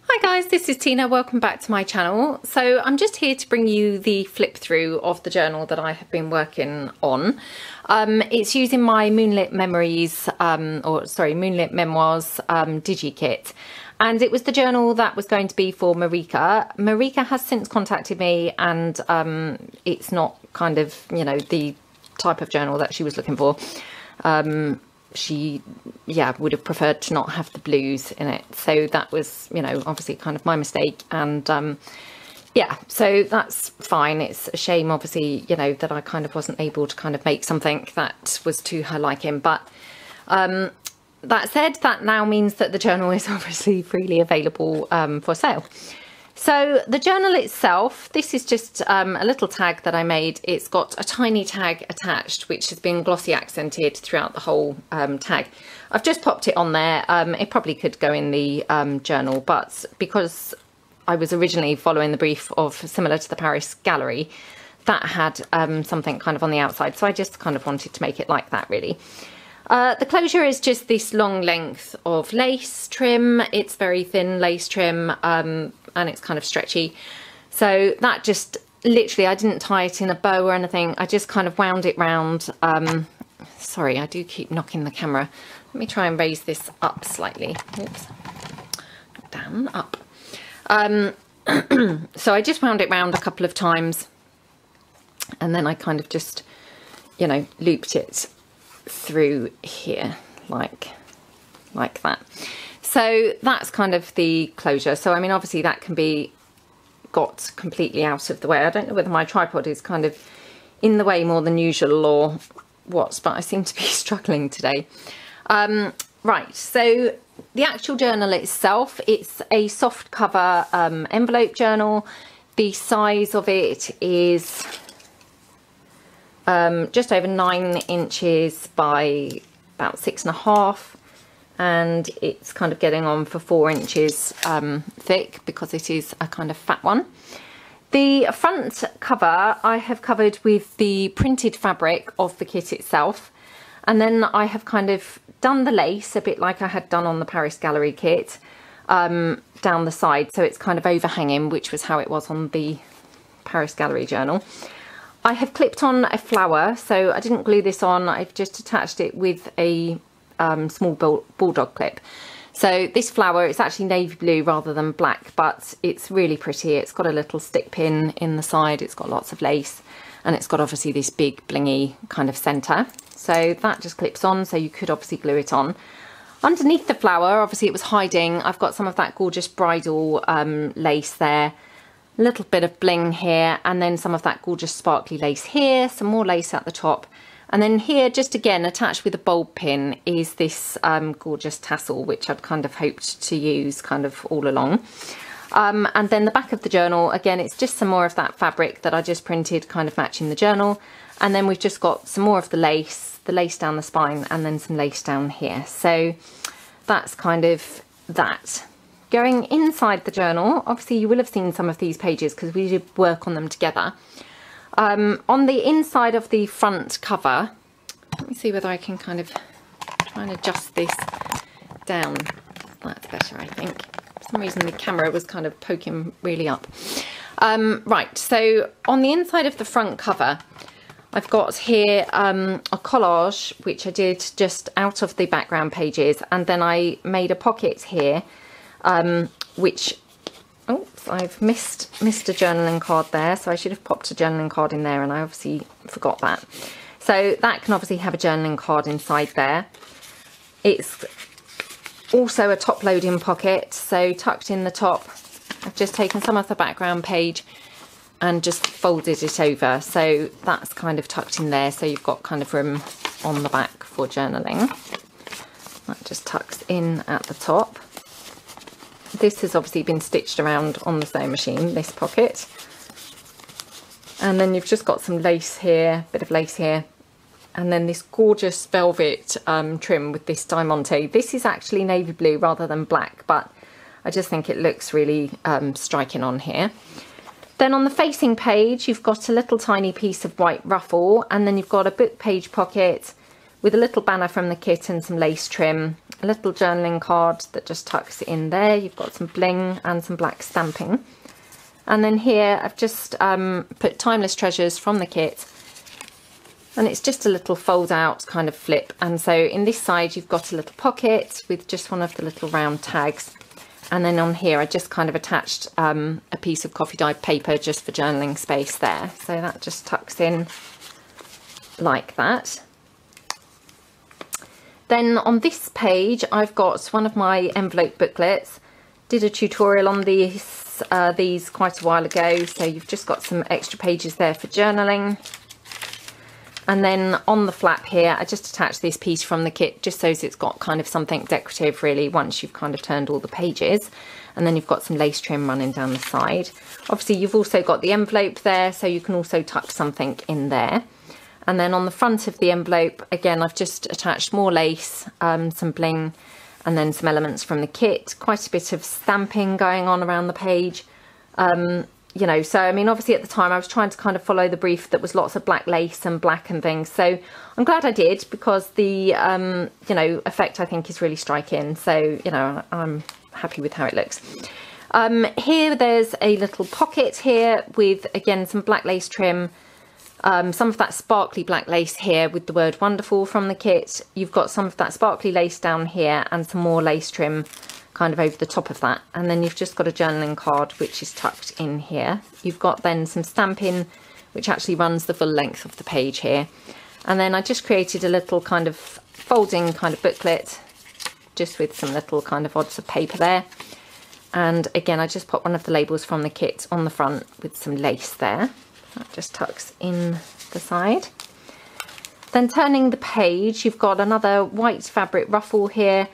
Hi guys, this is Tina. Welcome back to my channel. So I'm just here to bring you the flip through of the journal that I have been working on. It's using my Moonlit Memoirs Moonlit Memoirs DigiKit. And it was the journal that was going to be for Marika. Marika has since contacted me, and it's not kind of, you know, the type of journal that she was looking for. She would have preferred to not have the blues in it, so that was, you know, obviously kind of my mistake. And so that's fine. It's a shame, obviously, you know, that I kind of wasn't able to kind of make something that was to her liking. But that said, that now means that the journal is obviously freely available for sale. So the journal itself, this is just a little tag that I made. It's got a tiny tag attached, which has been glossy accented throughout the whole tag. I've just popped it on there. It probably could go in the journal, but because I was originally following the brief of similar to the Paris gallery, that had something kind of on the outside. So I just kind of wanted to make it like that, really. The closure is just this long length of lace trim. It's very thin lace trim, and it's kind of stretchy. So that just literally, I didn't tie it in a bow or anything. I just kind of wound it round. Sorry, I do keep knocking the camera. Let me try and raise this up slightly. Oops. Down, up. So I just wound it round a couple of times, and then I kind of just, you know, looped it through here like that. So that's kind of the closure. So I mean, obviously that can be got completely out of the way. I don't know whether my tripod is kind of in the way more than usual or what, but I seem to be struggling today. Right, so the actual journal itself, it's a soft cover envelope journal. The size of it is just over 9 inches by about 6.5, and it's kind of getting on for 4 inches thick because it is a kind of fat one. The front cover I have covered with the printed fabric of the kit itself, and then I have kind of done the lace a bit like I had done on the Paris gallery kit down the side, so it's kind of overhanging, which was how it was on the Paris gallery journal. I have clipped on a flower, so I didn't glue this on. I've just attached it with a small bulldog clip. So this flower, it's actually navy blue rather than black, but it's really pretty. It's got a little stick pin in the side. It's got lots of lace, and it's got obviously this big blingy kind of centre. So that just clips on, so you could obviously glue it on. Underneath the flower, obviously it was hiding. I've got some of that gorgeous bridal lace there. A little bit of bling here, and then some of that gorgeous sparkly lace here, some more lace at the top, and then here, just again attached with a bulb pin, is this gorgeous tassel, which I'd kind of hoped to use kind of all along. And then the back of the journal, again, it's just some more of that fabric that I just printed, kind of matching the journal, and then we've just got some more of the lace down the spine, and then some lace down here. So that's kind of that. Going inside the journal, obviously you will have seen some of these pages because we did work on them together. On the inside of the front cover, let me see whether I can kind of try and adjust this down. That's better, I think. For some reason the camera was kind of poking really up. Right, so on the inside of the front cover, I've got here a collage which I did just out of the background pages, and then I made a pocket here, which, oops, I've missed a journaling card there, so I should have popped a journaling card in there, and I obviously forgot that. So that can obviously have a journaling card inside there. It's also a top loading pocket, so tucked in the top, I've just taken some of the background page and just folded it over, so that's kind of tucked in there, so you've got kind of room on the back for journaling. That just tucks in at the top. This has obviously been stitched around on the sewing machine, this pocket. And then you've just got some lace here, bit of lace here, and then this gorgeous velvet trim with this diamante. This is actually navy blue rather than black, but I just think it looks really striking on here. Then on the facing page, you've got a little tiny piece of white ruffle, and then you've got a book page pocket with a little banner from the kit and some lace trim, a little journaling card that just tucks in there. You've got some bling and some black stamping. And then here I've just put Timeless Treasures from the kit, and it's just a little fold out kind of flip. And so in this side you've got a little pocket with just one of the little round tags, and then on here I just kind of attached a piece of coffee dyed paper just for journaling space there. So that just tucks in like that. Then on this page I've got one of my envelope booklets. Did a tutorial on these quite a while ago, so you've just got some extra pages there for journaling. And then on the flap here I just attached this piece from the kit just so it's got kind of something decorative really once you've kind of turned all the pages. And then you've got some lace trim running down the side. Obviously you've also got the envelope there, so you can also tuck something in there. And then on the front of the envelope, again, I've just attached more lace, some bling, and then some elements from the kit. Quite a bit of stamping going on around the page. You know, so I mean, obviously at the time I was trying to kind of follow the brief that was lots of black lace and black and things. So I'm glad I did, because the, you know, effect I think is really striking. So, you know, I'm happy with how it looks. Here there's a little pocket here with, again, some black lace trim. Some of that sparkly black lace here with the word wonderful from the kit. You've got some of that sparkly lace down here and some more lace trim kind of over the top of that. And then you've just got a journaling card which is tucked in here. You've got then some stamping which actually runs the full length of the page here. And then I just created a little kind of folding kind of booklet just with some little kind of odds of paper there. And again, I just put one of the labels from the kit on the front with some lace there. That just tucks in the side. Then turning the page, you've got another white fabric ruffle here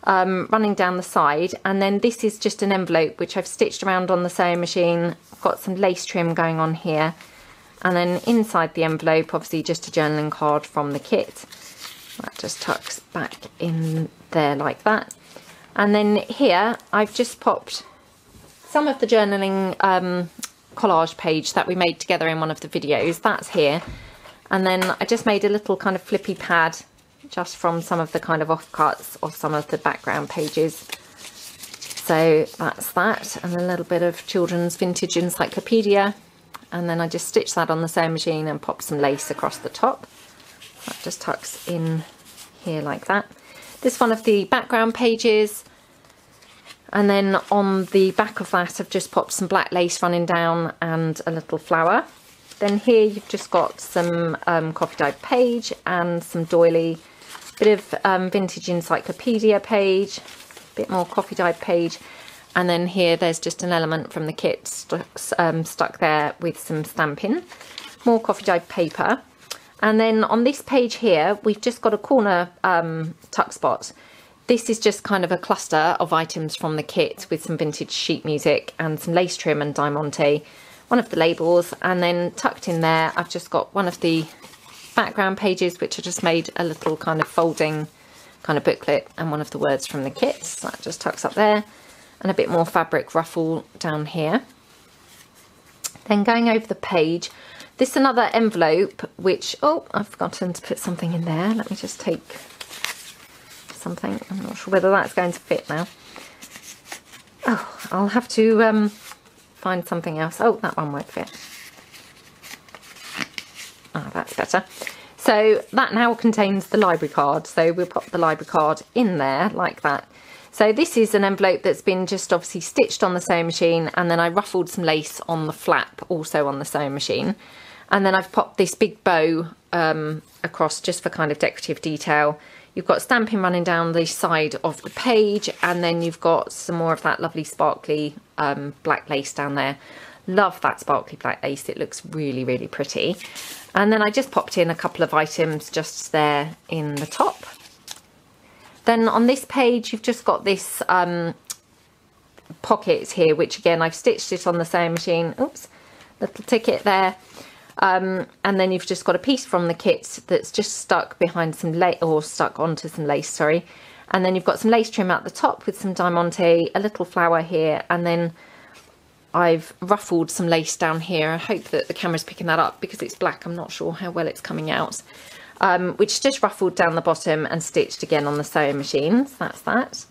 running down the side, and then this is just an envelope which I've stitched around on the sewing machine. I've got some lace trim going on here, and then inside the envelope obviously just a journaling card from the kit. That just tucks back in there like that. And then here I've just popped some of the journaling collage page that we made together in one of the videos. That's here. And then I just made a little kind of flippy pad just from some of the kind of offcuts of some of the background pages. So that's that, and a little bit of children's vintage encyclopedia. And then I just stitched that on the sewing machine and popped some lace across the top. That just tucks in here like that. This one of the background pages. And then on the back of that I've just popped some black lace running down and a little flower. Then here you've just got some coffee dyed page and some doily, bit of vintage encyclopedia page, bit more coffee dyed page. And then here there's just an element from the kit stuck there with some stamping, more coffee dyed paper. And then on this page here we've just got a corner tuck spot. This is just kind of a cluster of items from the kit with some vintage sheet music and some lace trim and diamante, one of the labels, and then tucked in there I've just got one of the background pages which I just made a little kind of folding kind of booklet, and one of the words from the kit. So that just tucks up there, and a bit more fabric ruffle down here. Then going over the page, this is another envelope which, oh, I've forgotten to put something in there. Let me just take something. I'm not sure whether that's going to fit now. Oh, I'll have to find something else. Oh, that one won't fit. Ah, that's better. So that now contains the library card. So we'll pop the library card in there like that. So this is an envelope that's been just obviously stitched on the sewing machine, and then I ruffled some lace on the flap also on the sewing machine. And then I've popped this big bow across just for kind of decorative detail. You've got stamping running down the side of the page, and then you've got some more of that lovely sparkly black lace down there. Love that sparkly black lace. It looks really, really pretty. And then I just popped in a couple of items just there in the top. Then on this page, you've just got this pocket here, which again, I've stitched it on the sewing machine. Oops, little ticket there. And then you've just got a piece from the kit that's just stuck behind some lace, or stuck onto some lace, sorry. And then you've got some lace trim at the top with some diamante, a little flower here, and then I've ruffled some lace down here. I hope that the camera's picking that up because it's black. I'm not sure how well it's coming out. which just ruffled down the bottom and stitched again on the sewing machine. So that's that.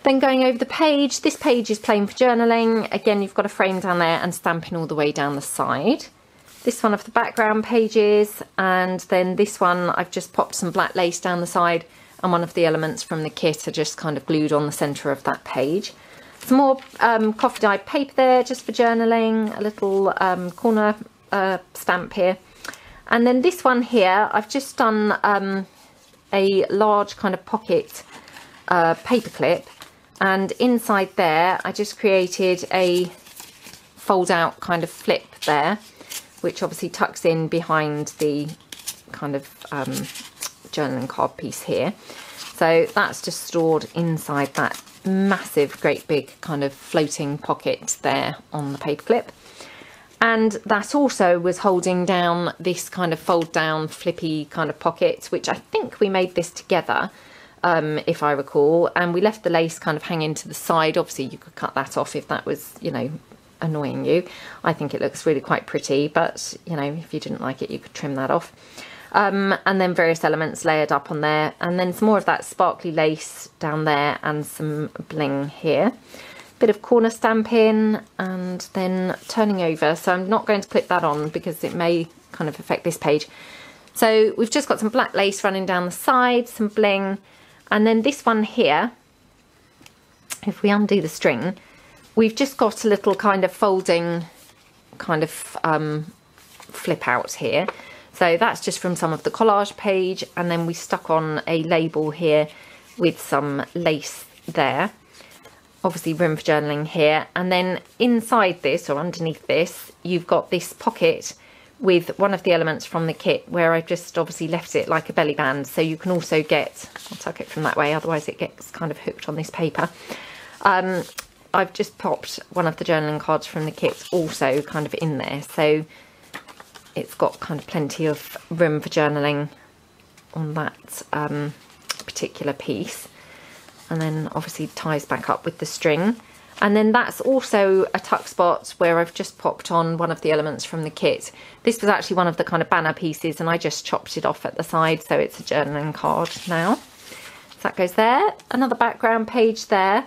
Then going over the page, this page is plain for journaling. Again, you've got a frame down there and stamping all the way down the side. This one of the background pages, and then this one I've just popped some black lace down the side, and one of the elements from the kit are just kind of glued on the centre of that page. Some more coffee dyed paper there just for journaling, a little corner stamp here. And then this one here, I've just done a large kind of pocket paper clip, and inside there I just created a fold out kind of flip there, which obviously tucks in behind the kind of journaling card piece here. So that's just stored inside that massive, great big kind of floating pocket there on the paper clip. And that also was holding down this kind of fold down flippy kind of pocket, which I think we made this together, if I recall. And we left the lace kind of hanging to the side. Obviously you could cut that off if that was, you know, annoying you. I think it looks really quite pretty, but you know, if you didn't like it, you could trim that off. And then various elements layered up on there, and then some more of that sparkly lace down there and some bling here. Bit of corner stamping, and then turning over. So I'm not going to clip that on because it may kind of affect this page. So we've just got some black lace running down the side, some bling, and then this one here, if we undo the string, we've just got a little kind of folding kind of flip out here. So that's just from some of the collage page, and then we stuck on a label here with some lace there. Obviously room for journaling here. And then inside this, or underneath this, you've got this pocket with one of the elements from the kit where I've just obviously left it like a belly band. So you can also get, I'll tuck it from that way, otherwise it gets kind of hooked on this paper. I've just popped one of the journaling cards from the kit also kind of in there. So it's got kind of plenty of room for journaling on that particular piece. And then obviously ties back up with the string. And then that's also a tuck spot where I've just popped on one of the elements from the kit. This was actually one of the kind of banner pieces, and I just chopped it off at the side, so it's a journaling card now. So that goes there. Another background page there.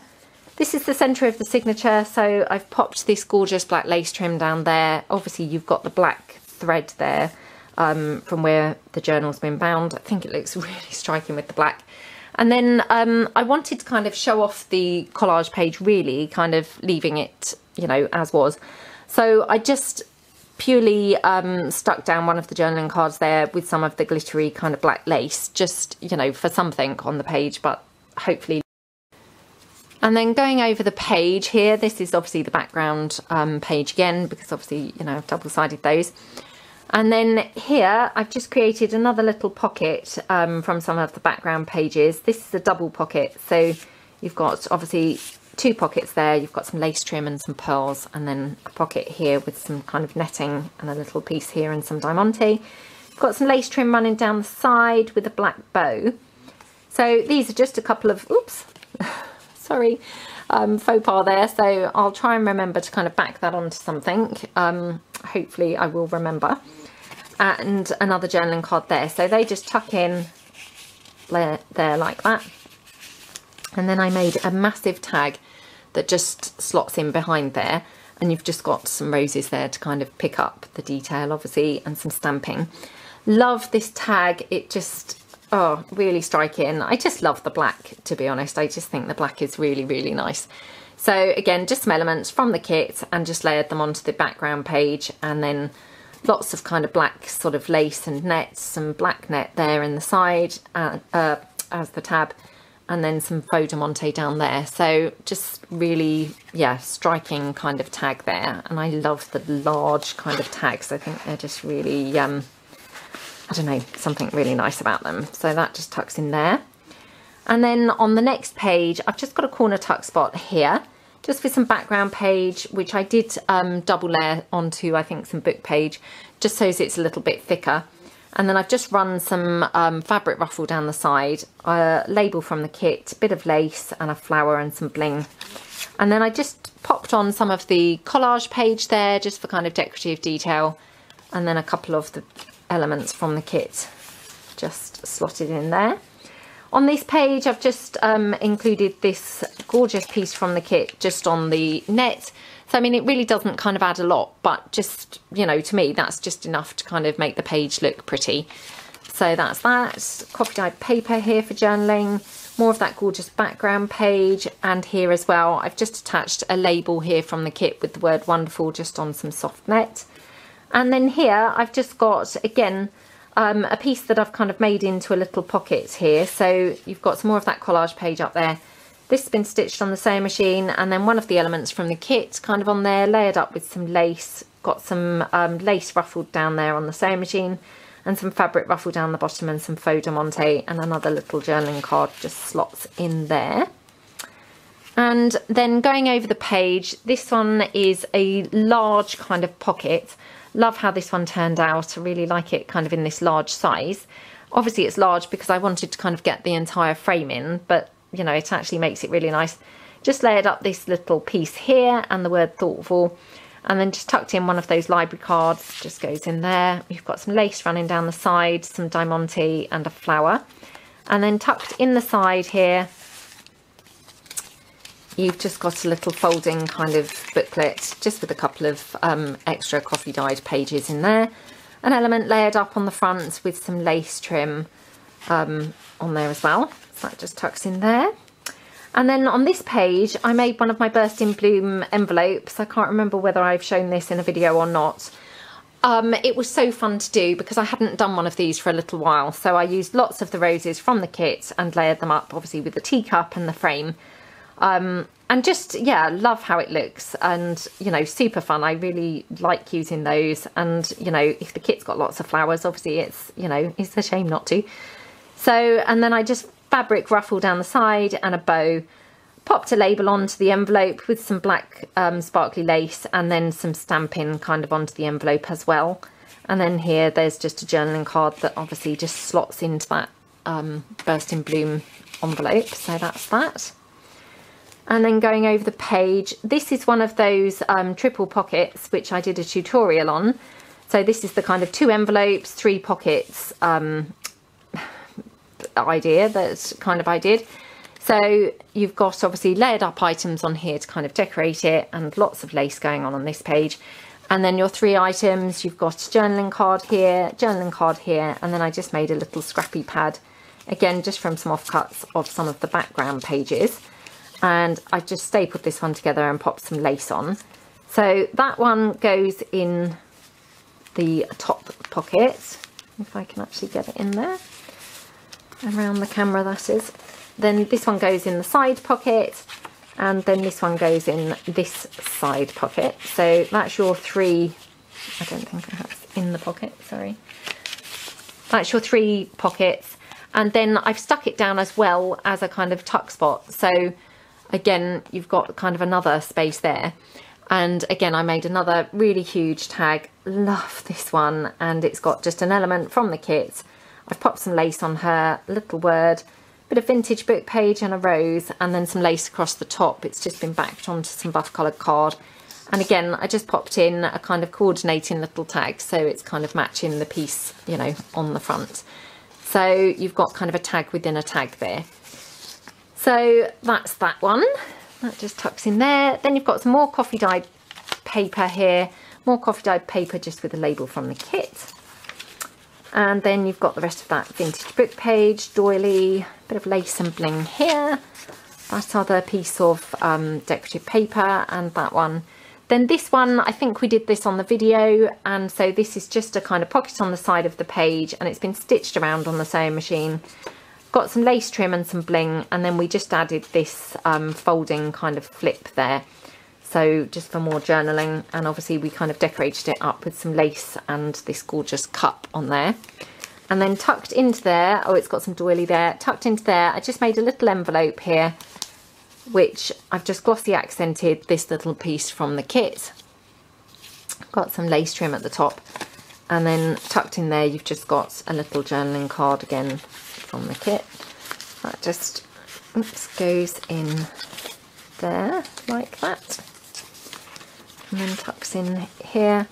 This is the centre of the signature, so I've popped this gorgeous black lace trim down there. Obviously you've got the black thread there from where the journal's been bound. I think it looks really striking with the black. And then I wanted to kind of show off the collage page, really kind of leaving it, you know, as was. So I just purely stuck down one of the journaling cards there with some of the glittery kind of black lace, just, you know, for something on the page, but hopefully. And then going over the page here, this is obviously the background page again, because obviously, you know, I've double-sided those. And then here I've just created another little pocket from some of the background pages. This is a double pocket, so you've got obviously two pockets there. You've got some lace trim and some pearls, and then a pocket here with some kind of netting and a little piece here and some diamante. You've got some lace trim running down the side with a black bow. So these are just a couple of, oops, sorry, faux pas there. So I'll try and remember to kind of back that onto something. Hopefully I will remember. And another journaling card there. So they just tuck in there like that. And then I made a massive tag that just slots in behind there. And you've just got some roses there to kind of pick up the detail, obviously, and some stamping. Love this tag. It just, oh, really striking. I just love the black, to be honest. I just think the black is really, really nice. So again, just some elements from the kit and just layered them onto the background page, and then lots of kind of black sort of lace and net, some black net there in the side as the tab, and then some faux diamante down there. So just really, yeah, striking kind of tag there. And I love the large kind of tags. I think they're just really, I don't know, something really nice about them. So that just tucks in there. And then on the next page, I've just got a corner tuck spot here, just with some background page, which I did double layer onto, I think, some book page, just so it's a little bit thicker. And then I've just run some fabric ruffle down the side, a label from the kit, a bit of lace and a flower and some bling. And then I just popped on some of the collage page there, just for kind of decorative detail. And then a couple of the elements from the kit just slotted in there. On this page, I've just included this gorgeous piece from the kit just on the net. So, I mean, it really doesn't kind of add a lot, but just, you know, to me, that's just enough to kind of make the page look pretty. So that's that. Coffee dyed paper here for journaling. More of that gorgeous background page. And here as well, I've just attached a label here from the kit with the word wonderful just on some soft net. And then here, I've just got, again, a piece that I've kind of made into a little pocket here. So you've got some more of that collage page up there. This has been stitched on the sewing machine, and then one of the elements from the kit kind of on there, layered up with some lace. Got some lace ruffled down there on the sewing machine, and some fabric ruffled down the bottom, and some faux de monte, and another little journaling card just slots in there. And then going over the page, this one is a large kind of pocket. Love how this one turned out. I really like it kind of in this large size. Obviously it's large because I wanted to kind of get the entire frame in, but you know, it actually makes it really nice. Just layered up this little piece here and the word thoughtful, and then just tucked in one of those library cards, just goes in there. You've got some lace running down the side, some diamante and a flower. And then tucked in the side here, you've just got a little folding kind of booklet, just with a couple of extra coffee dyed pages in there. An element layered up on the front with some lace trim on there as well. So that just tucks in there. And then on this page, I made one of my Burst in Bloom envelopes. I can't remember whether I've shown this in a video or not. It was so fun to do because I hadn't done one of these for a little while. So I used lots of the roses from the kit and layered them up, obviously, with the teacup and the frame. And just, yeah, love how it looks, and, you know, super fun. I really like using those. And, you know, if the kit's got lots of flowers, obviously it's, you know, it's a shame not to. So, and then I just fabric ruffle down the side and a bow, popped a label onto the envelope with some black sparkly lace, and then some stamping kind of onto the envelope as well. And then here there's just a journaling card that obviously just slots into that Burst in Bloom envelope. So that's that. And then going over the page, this is one of those triple pockets which I did a tutorial on. So this is the kind of 2 envelopes, 3 pockets idea that kind of I did. So you've got obviously layered up items on here to kind of decorate it, and lots of lace going on this page. And then your 3 items, you've got a journaling card here, and then I just made a little scrappy pad, again just from some offcuts of some of the background pages. And I just stapled this one together and popped some lace on. So that one goes in the top pocket, if I can actually get it in there, around the camera that is. Then this one goes in the side pocket, and then this one goes in this side pocket. So that's your 3, I don't think I have in the pocket, sorry. That's your 3 pockets. And then I've stuck it down as well as a kind of tuck spot. So again, you've got kind of another space there. And again, I made another really huge tag. Love this one. And it's got just an element from the kit. I've popped some lace on her, a little word, bit of vintage book page and a rose, and then some lace across the top. It's just been backed onto some buff coloured card. And again, I just popped in a kind of coordinating little tag, so it's kind of matching the piece, you know, on the front. So you've got kind of a tag within a tag there. So that's that one. That just tucks in there. Then you've got some more coffee dyed paper here, more coffee dyed paper just with a label from the kit. And then you've got the rest of that vintage book page, doily, bit of lace and bling here, that other piece of decorative paper, and that one. Then this one, I think we did this on the video, and so this is just a kind of pocket on the side of the page, and it's been stitched around on the sewing machine. Got some lace trim and some bling, and then we just added this folding kind of flip there. So just for more journaling, and obviously we kind of decorated it up with some lace and this gorgeous cup on there. And then tucked into there, oh, it's got some doily there, tucked into there, I just made a little envelope here, which I've just glossy accented this little piece from the kit. Got some lace trim at the top, and then tucked in there you've just got a little journaling card again from the kit. That just, oops, goes in there like that. And then tucks in here.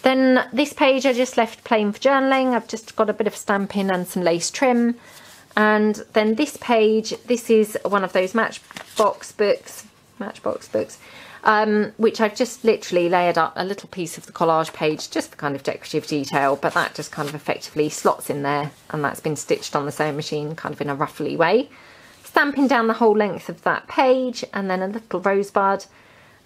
Then this page I just left plain for journaling. I've just got a bit of stamping and some lace trim. And then this page, this is one of those Matchbox books, which I've just literally layered up a little piece of the collage page just for kind of decorative detail, but that just kind of effectively slots in there, and that's been stitched on the sewing machine kind of in a ruffly way. Stamping down the whole length of that page, and then a little rosebud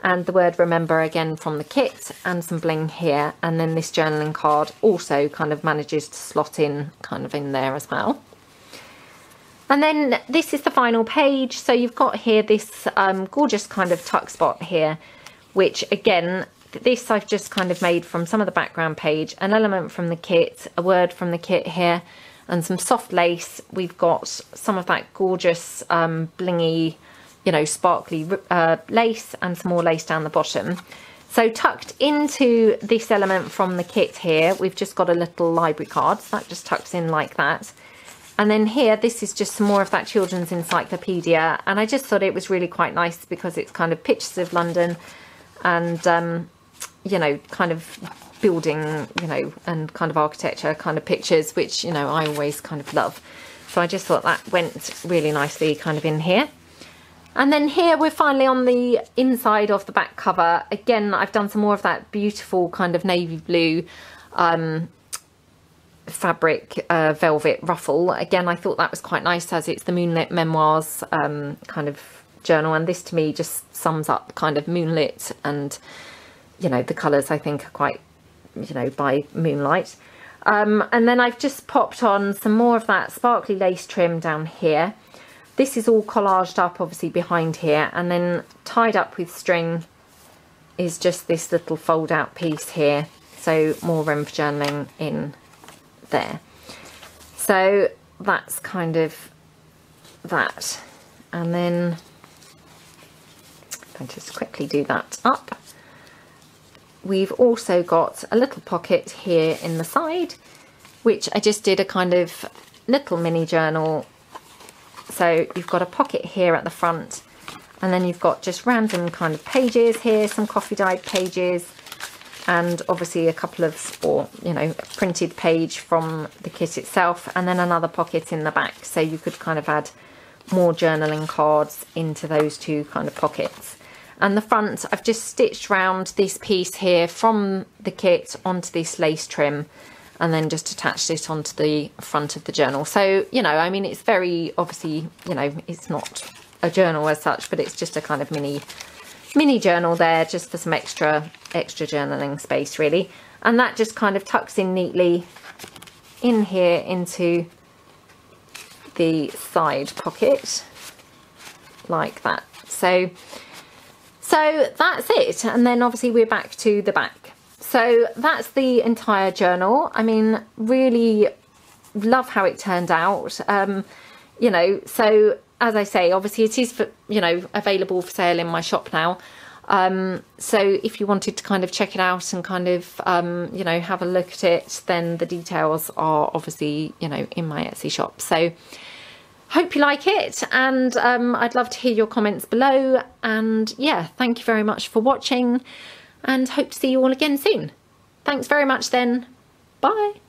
and the word remember again from the kit, and some bling here, and then this journaling card also kind of manages to slot in kind of in there as well. And then this is the final page. So you've got here this gorgeous kind of tuck spot here, which again, this I've just kind of made from some of the background page, an element from the kit, a word from the kit here, and some soft lace. We've got some of that gorgeous blingy, you know, sparkly lace, and some more lace down the bottom. So tucked into this element from the kit here, we've just got a little library card. So that just tucks in like that. And then here, this is just some more of that children's encyclopedia. And I just thought it was really quite nice because it's kind of pictures of London and, you know, kind of building, you know, and kind of architecture kind of pictures, which, you know, I always kind of love. So I just thought that went really nicely kind of in here. And then here we're finally on the inside of the back cover. Again, I've done some more of that beautiful kind of navy blue fabric velvet ruffle. Again, I thought that was quite nice, as it's the Moonlit Memoirs kind of journal, and this to me just sums up kind of moonlit, and you know, the colours I think are quite, you know, by moonlight. And then I've just popped on some more of that sparkly lace trim down here. This is all collaged up obviously behind here, and then tied up with string is just this little fold out piece here, so more room for journaling in there. So that's kind of that. And then I'll just quickly do that up. We've also got a little pocket here in the side, which I just did a kind of little mini journal. So you've got a pocket here at the front, and then you've got just random kind of pages here, some coffee dyed pages, and obviously a couple of, or you know, a printed page from the kit itself, and then another pocket in the back, so you could kind of add more journaling cards into those two kind of pockets. And the front, I've just stitched round this piece here from the kit onto this lace trim, and then just attached it onto the front of the journal. So, you know, I mean, it's very obviously, you know, it's not a journal as such, but it's just a kind of mini journal there, just for some extra journaling space really. And that just kind of tucks in neatly in here into the side pocket like that. So that's it. And then obviously we're back to the back. So that's the entire journal. I mean, really love how it turned out. You know, so as I say, obviously it is, for, you know, available for sale in my shop now. So if you wanted to kind of check it out and kind of, you know, have a look at it, then the details are obviously, you know, in my Etsy shop. So hope you like it, and I'd love to hear your comments below. And yeah, thank you very much for watching, and hope to see you all again soon. Thanks very much then. Bye.